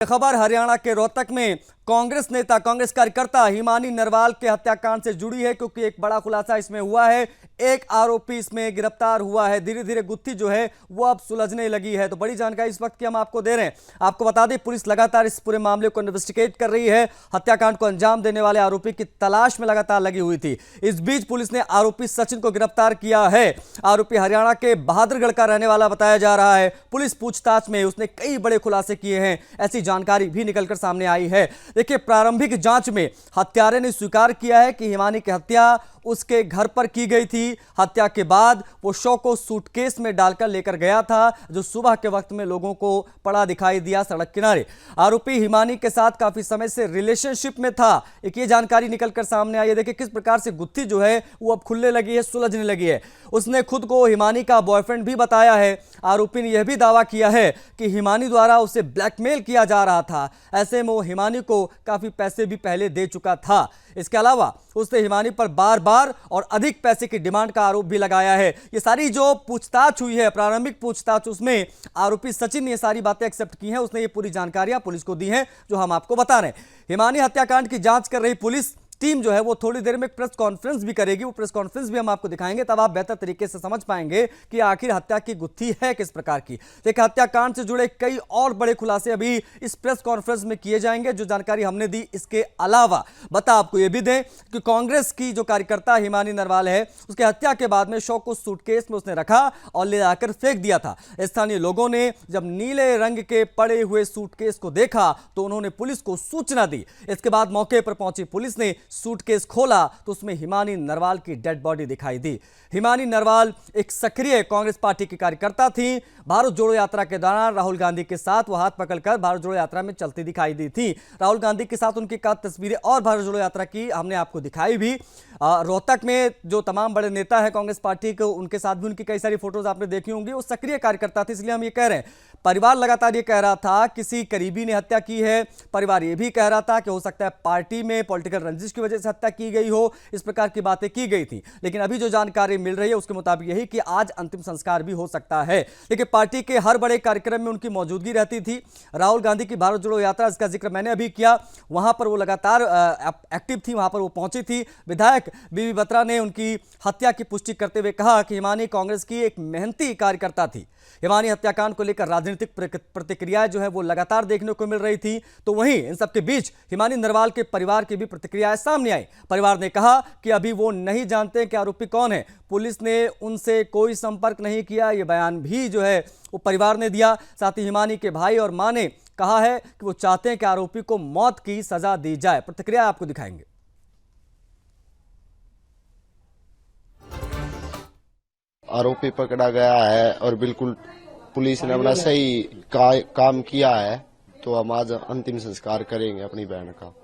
खबर हरियाणा के रोहतक में कांग्रेस नेता कांग्रेस कार्यकर्ता हिमानी नरवाल के हत्याकांड से जुड़ी है, क्योंकि एक बड़ा खुलासा इसमें हुआ है। एक आरोपी इसमें गिरफ्तार हुआ है। धीरे धीरे गुत्थी जो है वो अब सुलझने लगी है। तो बड़ी जानकारी इस वक्त की हम आपको दे रहे हैं। आपको बता दें, पुलिस लगातार इस पूरे मामले को इन्वेस्टिगेट कर रही है। हत्याकांड को अंजाम देने वाले आरोपी की तलाश में लगातार लगी हुई थी। इस बीच पुलिस ने आरोपी सचिन को गिरफ्तार किया है। आरोपी हरियाणा के बहादुरगढ़ का रहने वाला बताया जा रहा है। पुलिस पूछताछ में उसने कई बड़े खुलासे किए हैं, ऐसी जानकारी भी निकलकर सामने आई है। देखिए, प्रारंभिक जांच में हत्यारे ने स्वीकार किया है कि हिमानी की हत्या उसके घर पर की गई थी। हत्या के बाद वो शव को सूटकेस में डालकर लेकर गया था, जो सुबह के वक्त में लोगों को पड़ा दिखाई दिया सड़क किनारे। आरोपी हिमानी के साथ काफी समय से रिलेशनशिप में था, एक ये जानकारी निकलकर सामने आई है। देखिए किस प्रकार से गुत्थी जो है वो अब खुलने लगी है, सुलझने लगी है। उसने खुद को हिमानी का बॉयफ्रेंड भी बताया है। आरोपी ने यह भी दावा किया है कि हिमानी द्वारा उसे ब्लैकमेल किया जा रहा था। ऐसे में वो हिमानी को काफी पैसे भी पहले दे चुका था। इसके अलावा उसने हिमानी पर बार बार और अधिक पैसे की डिमांड का आरोप भी लगाया है। ये सारी जो पूछताछ हुई है, प्रारंभिक पूछताछ, उसमें आरोपी सचिन ने ये सारी बातें एक्सेप्ट की हैं। उसने ये पूरी जानकारियां पुलिस को दी हैं, जो हम आपको बता रहे हैं। हिमानी हत्याकांड की जांच कर रही पुलिस टीम जो है वो थोड़ी देर में प्रेस कॉन्फ्रेंस भी करेगी। वो प्रेस कॉन्फ्रेंस भी हम आपको दिखाएंगे, तब आप बेहतर तरीके से समझ पाएंगे कि आखिर हत्या की गुत्थी है किस प्रकार की। देखिए, हत्याकांड से जुड़े कई और बड़े खुलासे अभी इस प्रेस कॉन्फ्रेंस में किए जाएंगे। जो जानकारी हमने दी, इसके अलावा बता आपको यह भी दें कि कांग्रेस की जो कार्यकर्ता हिमानी नरवाल है, उसके हत्या के बाद में शव को सूटकेस में उसने रखा और ले जाकर फेंक दिया था। स्थानीय लोगों ने जब नीले रंग के पड़े हुए सूटकेस को देखा तो उन्होंने पुलिस को सूचना दी। इसके बाद मौके पर पहुंची पुलिस ने सूटकेस खोला तो उसमें हिमानी नरवाल की डेड बॉडी दिखाई दी। हिमानी नरवाल एक सक्रिय कांग्रेस पार्टी की कार्यकर्ता थी। भारत जोड़ो यात्रा के दौरान राहुल गांधी के साथ वो हाथ पकड़कर भारत जोड़ो यात्रा में चलती दिखाई दी थी। राहुल गांधी के साथ उनकी कई तस्वीरें और भारत जोड़ो यात्रा की हमने आपको दिखाई भी। रोहतक में जो तमाम बड़े नेता है कांग्रेस पार्टी के, उनके साथ भी उनकी कई सारी फोटोज आपने देखी होंगी। वो सक्रिय कार्यकर्ता थे, इसलिए हम ये कह रहे हैं। परिवार लगातार ये कह रहा था किसी करीबी ने हत्या की है। परिवार ये भी कह रहा था कि हो सकता है पार्टी में पॉलिटिकल रंजिश की वजह से हत्या की गई हो। इस प्रकार की बातें की गई थी, लेकिन अभी जो जानकारी मिल रही है उसके मुताबिक यही कि आज अंतिम संस्कार भी हो सकता है। लेकिन पार्टी के हर बड़े कार्यक्रम में उनकी मौजूदगी रहती थी। राहुल गांधी की भारत जोड़ो यात्रा, इसका जिक्र मैंने अभी किया, वहां पर वो लगातार एक्टिव थी, वहां पर वो पहुंची थी। विधायक बीबी बत्रा ने उनकी हत्या की पुष्टि करते हुए कहा कि हिमानी कांग्रेस की एक मेहनती कार्यकर्ता थी। हिमानी हत्याकांड को लेकर राजनीतिक प्रतिक्रियाएं जो है वो लगातार देखने को मिल रही थी। तो वहीं इन सबके बीच हिमानी नरवाल के परिवार की भी प्रतिक्रियाएं सामने आई। परिवार ने कहा कि अभी वो नहीं जानते कि आरोपी कौन है। पुलिस ने उनसे कोई संपर्क नहीं किया, ये बयान भी जो है वो परिवार ने दिया। साथ ही हिमानी के भाई और मां ने कहा है कि वो चाहते हैं कि आरोपी को मौत की सजा दी जाए। प्रतिक्रिया आपको दिखाएंगे। आरोपी पकड़ा गया है और बिल्कुल पुलिस ने अपना सही काम किया है, तो हम आज अंतिम संस्कार करेंगे अपनी बहन का।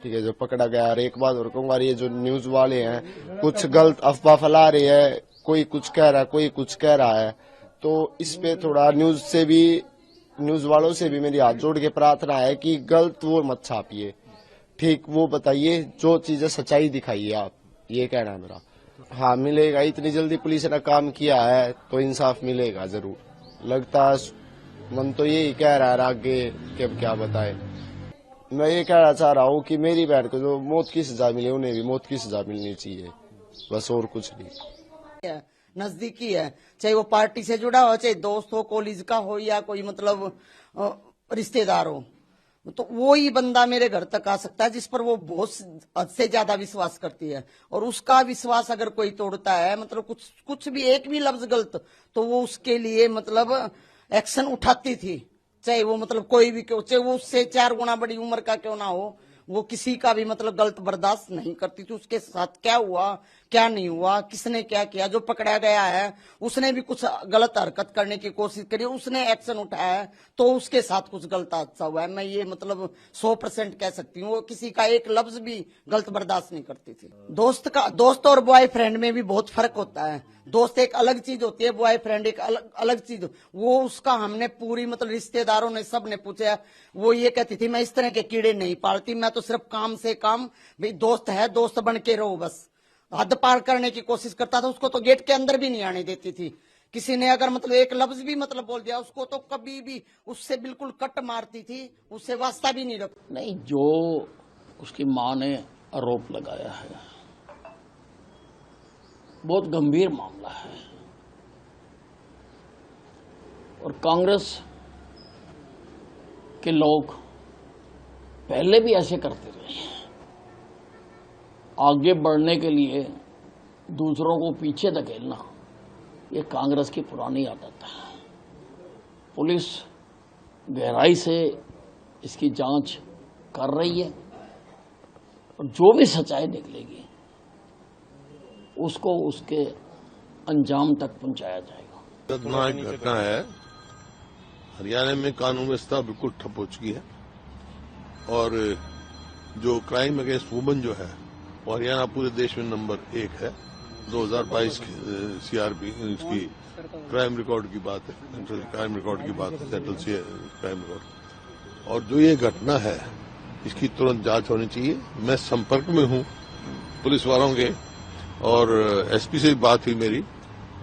ठीक है, जो पकड़ा गया। और एक बात और कहूंगा, ये जो न्यूज वाले हैं कुछ गलत अफवाह फैला रहे हैं, कोई कुछ कह रहा है, कोई कुछ कह रहा है, तो इस पे थोड़ा न्यूज वालों से भी मेरी हाथ जोड़ के प्रार्थना है कि गलत वो मत छापिए, ठीक वो बताइए, जो चीजें सच्चाई दिखाइए आप, ये कहना है मेरा। हाँ, मिलेगा। इतनी जल्दी पुलिस ने काम किया है तो इंसाफ मिलेगा जरूर। लगता मन तो यही कह रहा है आगे कि अब क्या बताए। मैं ये कहना चाह रहा हूँ कि मेरी बहन को जो मौत की सजा मिले, उन्हें भी मौत की सजा मिलनी चाहिए, बस और कुछ नहीं। नजदीकी है, चाहे वो पार्टी से जुड़ा हो, चाहे दोस्त हो, कॉलेज का हो, या कोई मतलब रिश्तेदार हो, तो वो ही बंदा मेरे घर तक आ सकता है जिस पर वो बहुत हद से ज्यादा विश्वास करती है। और उसका विश्वास अगर कोई तोड़ता है, मतलब कुछ भी एक भी लफ्ज गलत, तो वो उसके लिए मतलब एक्शन उठाती थी। चाहे वो मतलब कोई भी क्यों, चाहे वो उससे 4 गुना बड़ी उम्र का क्यों ना हो, वो किसी का भी मतलब गलत बर्दाश्त नहीं करती थी। उसके साथ क्या हुआ, क्या नहीं हुआ, किसने क्या किया, जो पकड़ा गया है उसने भी कुछ गलत हरकत करने की कोशिश करी, उसने एक्शन उठाया है, तो उसके साथ कुछ गलत हादसा हुआ है। मैं ये मतलब 100% कह सकती हूँ, वो किसी का एक लफ्ज भी गलत बर्दाश्त नहीं करती थी। दोस्त और बॉयफ्रेंड में भी बहुत फर्क होता है। दोस्त एक अलग चीज होती है, बॉयफ्रेंड एक अलग चीज। वो उसका हमने पूरी मतलब रिश्तेदारों ने सब ने पूछा, वो ये कहती थी मैं इस तरह के कीड़े नहीं पालती, मैं तो सिर्फ काम से काम, भाई दोस्त है दोस्त बन के रहो बस। हद पार करने की कोशिश करता था, उसको तो गेट के अंदर भी नहीं आने देती थी किसी ने अगर मतलब एक लफ्ज भी मतलब बोल दिया उसको तो कभी भी उससे बिल्कुल कट मारती थी, उससे वास्ता भी नहीं रखती। नहीं, जो उसकी मां ने आरोप लगाया है बहुत गंभीर मामला है और कांग्रेस के लोग पहले भी ऐसे करते रहे हैं। आगे बढ़ने के लिए दूसरों को पीछे धकेलना ये कांग्रेस की पुरानी आदत है। पुलिस गहराई से इसकी जांच कर रही है और जो भी सच्चाई निकलेगी उसको उसके अंजाम तक पहुंचाया जाएगा। दर्दनाक घटना है। हरियाणा में कानून व्यवस्था बिल्कुल ठप हो चुकी है और जो क्राइम अगेंस्ट वुमेन जो है वो हरियाणा पूरे देश में नंबर 1 है। 2022 सीआरपी इसकी क्राइम रिकॉर्ड की बात है, सेंट्रल क्राइम रिकॉर्ड की बात है, सेंट्रल क्राइम रिकॉर्ड। और जो ये घटना है इसकी तुरंत जांच होनी चाहिए। मैं संपर्क में हूं पुलिस वालों के और एसपी से भी बात हुई मेरी,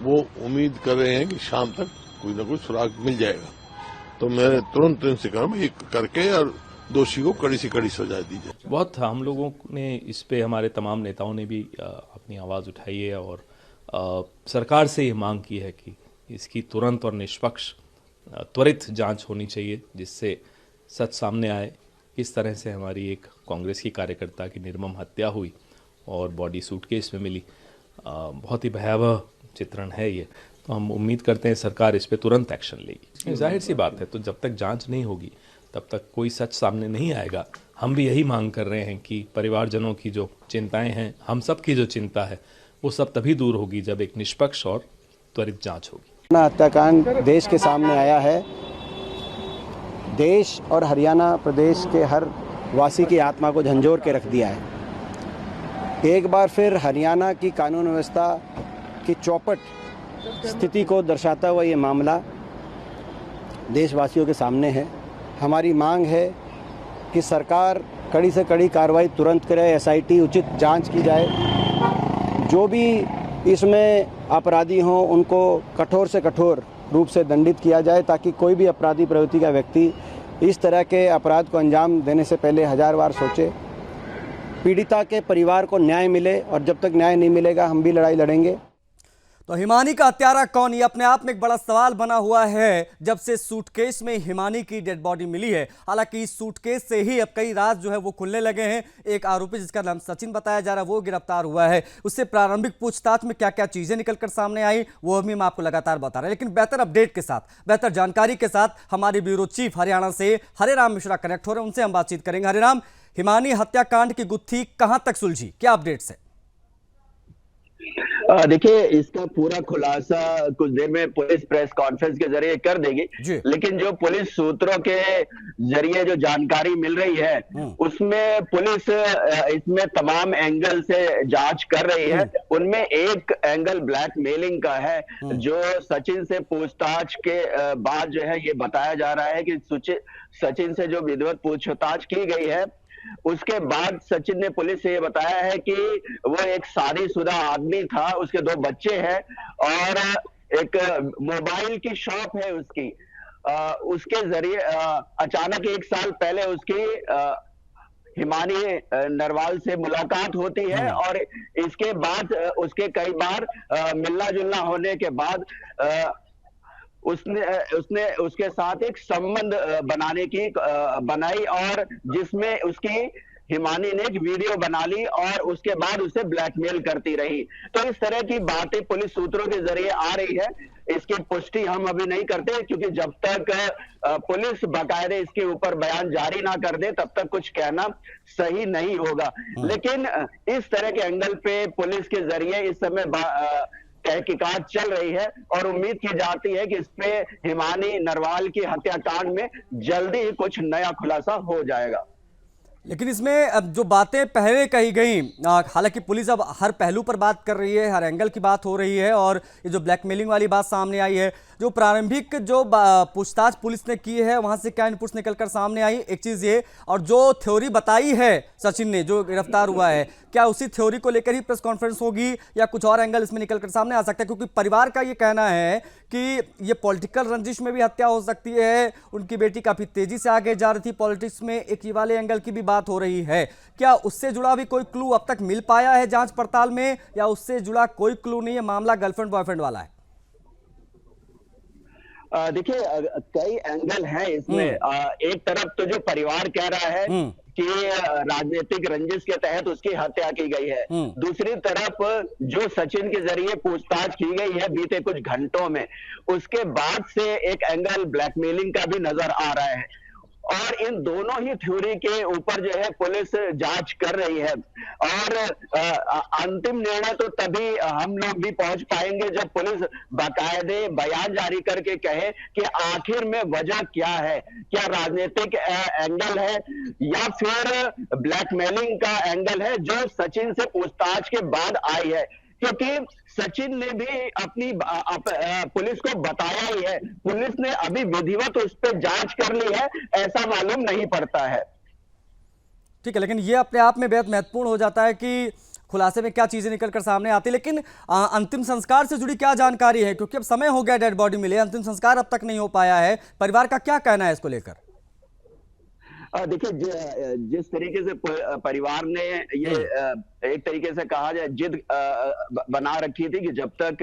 वो उम्मीद कर रहे हैं कि शाम तक कोई ना कोई सुराग मिल जाएगा। तो मैं तुरंत इनसे कहूँ एक करके और दोषी को कड़ी से कड़ी सजा दी जाए। बहुत हम लोगों ने इस पे, हमारे तमाम नेताओं ने भी अपनी आवाज़ उठाई है और सरकार से ये मांग की है कि इसकी तुरंत और निष्पक्ष त्वरित जांच होनी चाहिए, जिससे सच सामने आए। किस तरह से हमारी एक कांग्रेस की कार्यकर्ता की निर्मम हत्या हुई और बॉडी सूटकेस में मिली, बहुत ही भयावह चित्रण है ये। तो हम उम्मीद करते हैं सरकार इस पे तुरंत एक्शन लेगी। जाहिर सी बात है, तो जब तक जांच नहीं होगी तब तक कोई सच सामने नहीं आएगा। हम भी यही मांग कर रहे हैं कि परिवारजनों की जो चिंताएं हैं, हम सब की जो चिंता है, वो सब तभी दूर होगी जब एक निष्पक्ष और त्वरित जांच होगी। हत्याकांड देश के सामने आया है। देश और हरियाणा प्रदेश के हर वासी की आत्मा को झंझोर के रख दिया है। एक बार फिर हरियाणा की कानून व्यवस्था की चौपट स्थिति को दर्शाता हुआ ये मामला देशवासियों के सामने है। हमारी मांग है कि सरकार कड़ी से कड़ी कार्रवाई तुरंत करे, एसआईटी उचित जांच की जाए, जो भी इसमें अपराधी हों उनको कठोर से कठोर रूप से दंडित किया जाए, ताकि कोई भी अपराधी प्रवृत्ति का व्यक्ति इस तरह के अपराध को अंजाम देने से पहले 1000 बार सोचे। पीड़िता के परिवार को न्याय मिले और जब तक न्याय नहीं मिलेगा हम भी लड़ाई लड़ेंगे। तो हिमानी का हत्यारा कौन, ये अपने आप में एक बड़ा सवाल बना हुआ है जब से सूटकेस में हिमानी की डेड बॉडी मिली है। हालांकि इस सूटकेस से ही अब कई राज जो है वो खुलने लगे हैं। एक आरोपी जिसका नाम सचिन बताया जा रहा है वो गिरफ्तार हुआ है। उससे प्रारंभिक पूछताछ में क्या क्या चीजें निकलकर सामने आई वो भी मैं आपको लगातार बता रहा है। लेकिन बेहतर अपडेट के साथ, बेहतर जानकारी के साथ हमारे ब्यूरो चीफ हरियाणा से हरेराम मिश्रा कनेक्ट हो रहे हैं, उनसे हम बातचीत करेंगे। हरेराम, हिमानी हत्याकांड की गुत्थी कहां तक सुलझी, क्या अपडेट्स है? देखिए, इसका पूरा खुलासा कुछ देर में पुलिस प्रेस कॉन्फ्रेंस के जरिए कर देगी, लेकिन जो पुलिस सूत्रों के जरिए जो जानकारी मिल रही है उसमें पुलिस इसमें तमाम एंगल से जांच कर रही है। उनमें एक एंगल ब्लैकमेलिंग का है, जो सचिन से पूछताछ के बाद जो है ये बताया जा रहा है कि सचिन से जो विधिवत पूछताछ की गई है उसके बाद सचिन ने पुलिस से ये बताया है कि वो एक शादीशुदा आदमी था, उसके 2 बच्चे हैं और एक मोबाइल की शॉप है उसकी। उसके जरिए अचानक 1 साल पहले उसकी हिमानी नरवाल से मुलाकात होती है और इसके बाद उसके कई बार मिलना जुलना होने के बाद उसने उसके साथ एक संबंध बनाई और जिसमें उसकी हिमानी ने एक वीडियो बना ली और उसके बाद उसे ब्लैकमेल करती रही। तो इस तरह की बातें पुलिस सूत्रों के जरिए आ रही है। इसकी पुष्टि हम अभी नहीं करते, क्योंकि जब तक पुलिस बाकायदे इसके ऊपर बयान जारी ना कर दे तब तक कुछ कहना सही नहीं होगा। लेकिन इस तरह के एंगल पे पुलिस के जरिए इस समय तहकीकात चल रही है और उम्मीद की जाती है कि इस पे हिमानी नरवाल की हत्याकांड में जल्दी ही कुछ नया खुलासा हो जाएगा। लेकिन इसमें अब जो बातें पहले कही गई, हालांकि पुलिस अब हर पहलू पर बात कर रही है, हर एंगल की बात हो रही है और ये जो ब्लैकमेलिंग वाली बात सामने आई है, जो प्रारंभिक जो पूछताछ पुलिस ने की है वहां से क्या इनपुट्स निकलकर सामने आई, एक चीज ये, और जो थ्योरी बताई है सचिन ने जो गिरफ्तार हुआ है, क्या उसी थ्योरी को लेकर ही प्रेस कॉन्फ्रेंस होगी या कुछ और एंगल इसमें निकलकर सामने आ सकता है? क्योंकि परिवार का ये कहना है कि ये पॉलिटिकल रंजिश में भी हत्या हो सकती है, उनकी बेटी काफी तेजी से आगे जा रही थी पॉलिटिक्स में, एक ये वाले एंगल की भी बात हो रही है। क्या उससे जुड़ा भी कोई क्लू अब तक मिल पाया है जांच पड़ताल में, या उससे जुड़ा कोई क्लू नहीं है, मामला गर्लफ्रेंड बॉयफ्रेंड वाला है? देखिए, कई एंगल हैं इसमें। एक तरफ तो जो परिवार कह रहा है कि राजनीतिक रंजिश के तहत उसकी हत्या की गई है, दूसरी तरफ जो सचिन के जरिए पूछताछ की गई है बीते कुछ घंटों में, उसके बाद से एक एंगल ब्लैकमेलिंग का भी नजर आ रहा है। और इन दोनों ही थ्योरी के ऊपर जो है पुलिस जांच कर रही है, और अंतिम निर्णय तो तभी हम लोग भी पहुंच पाएंगे जब पुलिस बाकायदे बयान जारी करके कहे कि आखिर में वजह क्या है, क्या राजनीतिक एंगल है या फिर ब्लैकमेलिंग का एंगल है जो सचिन से पूछताछ के बाद आई है। क्योंकि सचिन ने भी अपनी पुलिस को बताया ही है, पुलिस ने अभी विधिवत उस पर जांच कर ली है, ऐसा मालूम नहीं पड़ता है। ठीक है, लेकिन ये अपने आप में बेहद महत्वपूर्ण हो जाता है कि खुलासे में क्या चीजें निकलकर सामने आती है। लेकिन अंतिम संस्कार से जुड़ी क्या जानकारी है, क्योंकि अब समय हो गया डेड बॉडी मिले, अंतिम संस्कार अब तक नहीं हो पाया है, परिवार का क्या कहना है इसको लेकर? देखिए, जिस तरीके से परिवार ने ये एक तरीके से कहा जाए जिद बना रखी थी कि जब तक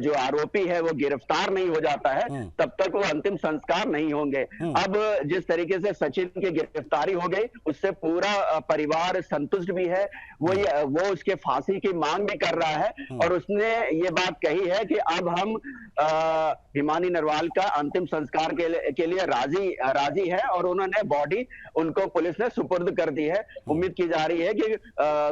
जो आरोपी है वो गिरफ्तार नहीं हो जाता है तब तक वो अंतिम संस्कार नहीं होंगे। अब जिस तरीके से सचिन की गिरफ्तारी हो गई उससे पूरा परिवार संतुष्ट भी है, वो उसके फांसी की मांग भी कर रहा है, और उसने ये बात कही है कि अब हम हिमानी नरवाल का अंतिम संस्कार के लिए राजी है, और उन्होंने बॉडी उनको पुलिस ने सुपुर्द कर दी है। उम्मीद की जा रही है कि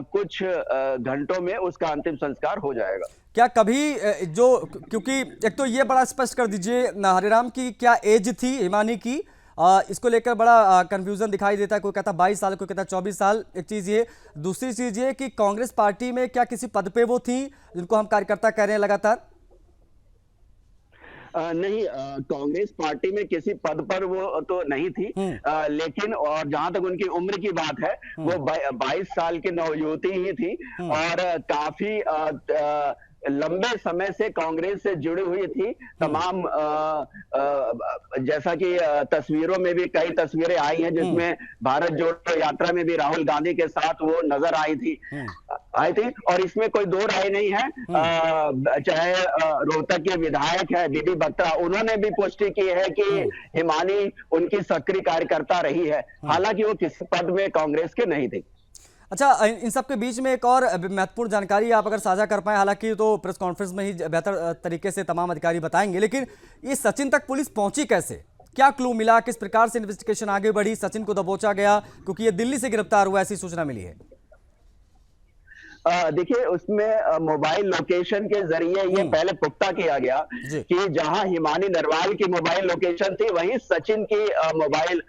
कुछ घंटों में उसका अंतिम संस्कार हो जाएगा। क्या कभी जो, क्योंकि एक तो ये बड़ा स्पष्ट कर दीजिए, हरिराम की क्या एज थी हिमानी की, इसको लेकर बड़ा कंफ्यूजन दिखाई देता है, कोई कहता 22 साल, कोई कहता 24 साल। एक चीज ये, दूसरी चीज ये कि कांग्रेस पार्टी में क्या किसी पद पे वो थी जिनको हम कार्यकर्ता कह रहे हैं लगातार? नहीं, कांग्रेस पार्टी में किसी पद पर वो तो नहीं थी, लेकिन और जहां तक उनकी उम्र की बात है वो 22 साल की नवयुवती ही थी, और काफी लंबे समय से कांग्रेस से जुड़ी हुई थी। तमाम जैसा कि तस्वीरों में भी कई तस्वीरें आई हैं जिसमें भारत जोड़ो यात्रा में भी राहुल गांधी के साथ वो नजर आई थी, और इसमें कोई दो राय नहीं है। चाहे रोहतक के विधायक है बीबी बत्रा, उन्होंने भी पुष्टि की है कि हिमानी उनकी सक्रिय कार्यकर्ता रही है, हालांकि वो किसी पद में कांग्रेस के नहीं थे। अच्छा, इन सब के बीच में एक और महत्वपूर्ण जानकारी आप अगर साझा कर पाएं, हालांकि तो प्रेस कॉन्फ्रेंस में ही बेहतर तरीके से तमाम अधिकारी बताएंगे, लेकिन ये सचिन तक पुलिस पहुंची कैसे, क्या क्लू मिला, किस प्रकार से इन्वेस्टिगेशन आगे बढ़ी, सचिन को दबोचा गया, क्योंकि ये दिल्ली से गिरफ्तार हुआ ऐसी सूचना मिली है? देखिए, उसमें मोबाइल लोकेशन के जरिए ये पहले पुख्ता किया गया कि जहां हिमानी नरवाल की मोबाइल लोकेशन थी वहीं सचिन की मोबाइल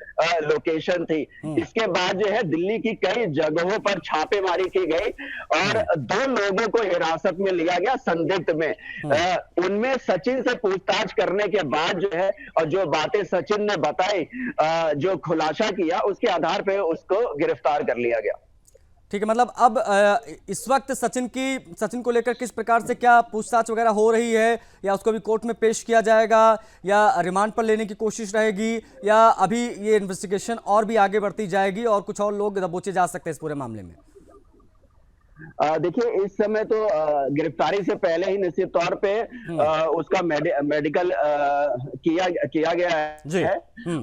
लोकेशन थी। इसके बाद जो है दिल्ली की कई जगहों पर छापेमारी की गई और 2 लोगों को हिरासत में लिया गया संदिग्ध में। उनमें सचिन से पूछताछ करने के बाद जो है, और जो बातें सचिन ने बताई, जो खुलासा किया, उसके आधार पर उसको गिरफ्तार कर लिया गया। ठीक है, मतलब अब इस वक्त सचिन को लेकर किस प्रकार से क्या पूछताछ वगैरह हो रही है, या उसको भी कोर्ट में पेश किया जाएगा, या रिमांड पर लेने की कोशिश रहेगी, या अभी ये इन्वेस्टिगेशन और भी आगे बढ़ती जाएगी और कुछ और लोग दबोचे जा सकते हैं इस पूरे मामले में? देखिए, इस समय तो गिरफ्तारी से पहले ही निश्चित तौर पे उसका मेडिकल किया गया है,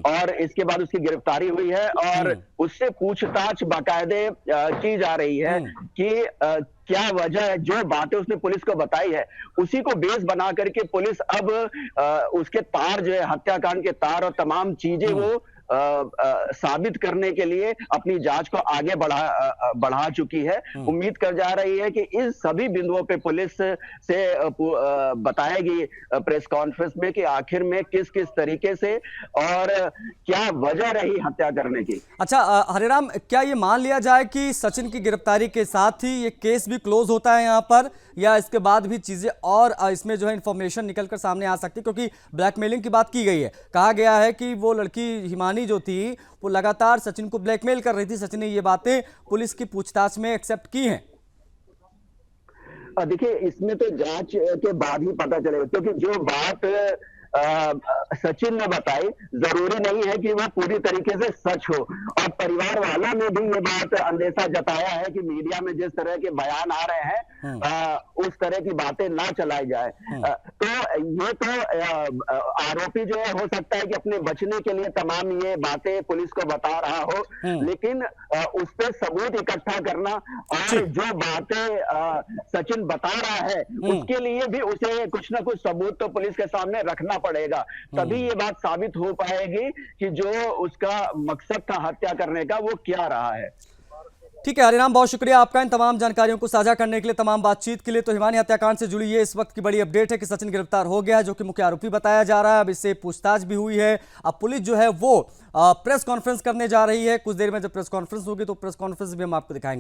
और इसके बाद उसकी गिरफ्तारी हुई है, और उससे पूछताछ बाकायदे की जा रही है कि क्या वजह है। जो बातें उसने पुलिस को बताई है उसी को बेस बना करके पुलिस अब उसके तार जो है, हत्याकांड के तार और तमाम चीजें वो साबित करने के लिए अपनी जांच को आगे बढ़ा चुकी है। उम्मीद कर जा रही है कि इस सभी बिंदुओं पे पुलिस से बताएगी प्रेस कॉन्फ्रेंस में कि आखिर में किस किस तरीके से और क्या वजह रही हत्या करने की। अच्छा हरिराम, क्या ये मान लिया जाए कि सचिन की गिरफ्तारी के साथ ही ये केस भी क्लोज होता है यहाँ पर, या इसके बाद भी चीजें और इसमें जो है इंफॉर्मेशन निकलकर सामने आ सकती है? क्योंकि ब्लैकमेलिंग की बात की गई है, कहा गया है कि वो लड़की हिमानी जो थी वो लगातार सचिन को ब्लैकमेल कर रही थी। सचिन ने ये बातें पुलिस की पूछताछ में एक्सेप्ट की हैं। देखिए, इसमें तो जांच के बाद ही पता चलेगा, क्योंकि जो बात सचिन ने बताई जरूरी नहीं है कि वह पूरी तरीके से सच हो। और परिवार वालों ने भी ये बात अंदेशा जताया है कि मीडिया में जिस तरह के बयान आ रहे हैं उस तरह की बातें ना चलाई जाए। तो ये तो आरोपी जो है, हो सकता है कि अपने बचने के लिए तमाम ये बातें पुलिस को बता रहा हो, लेकिन उस पर सबूत इकट्ठा करना और जो बातें सचिन बता रहा है उसके लिए भी उसे कुछ ना कुछ सबूत तो पुलिस के सामने रखना पड़ेगा, तभी ये बात साबित हो पाएगी कि जो उसका मकसद था हत्या करने का वो क्या रहा है। ठीक है हरिराम, बहुत शुक्रिया आपका इन तमाम जानकारियों को साझा करने के लिए, तमाम बातचीत के लिए। तो हिमानी हत्याकांड से जुड़ी ये इस वक्त की बड़ी अपडेट है कि सचिन गिरफ्तार हो गया है, जो कि मुख्य आरोपी बताया जा रहा है। अब इससे पूछताछ भी हुई है। अब पुलिस जो है वो प्रेस कॉन्फ्रेंस करने जा रही है। कुछ देर में जब प्रेस कॉन्फ्रेंस होगी तो प्रेस कॉन्फ्रेंस भी हम आपको दिखाएंगे।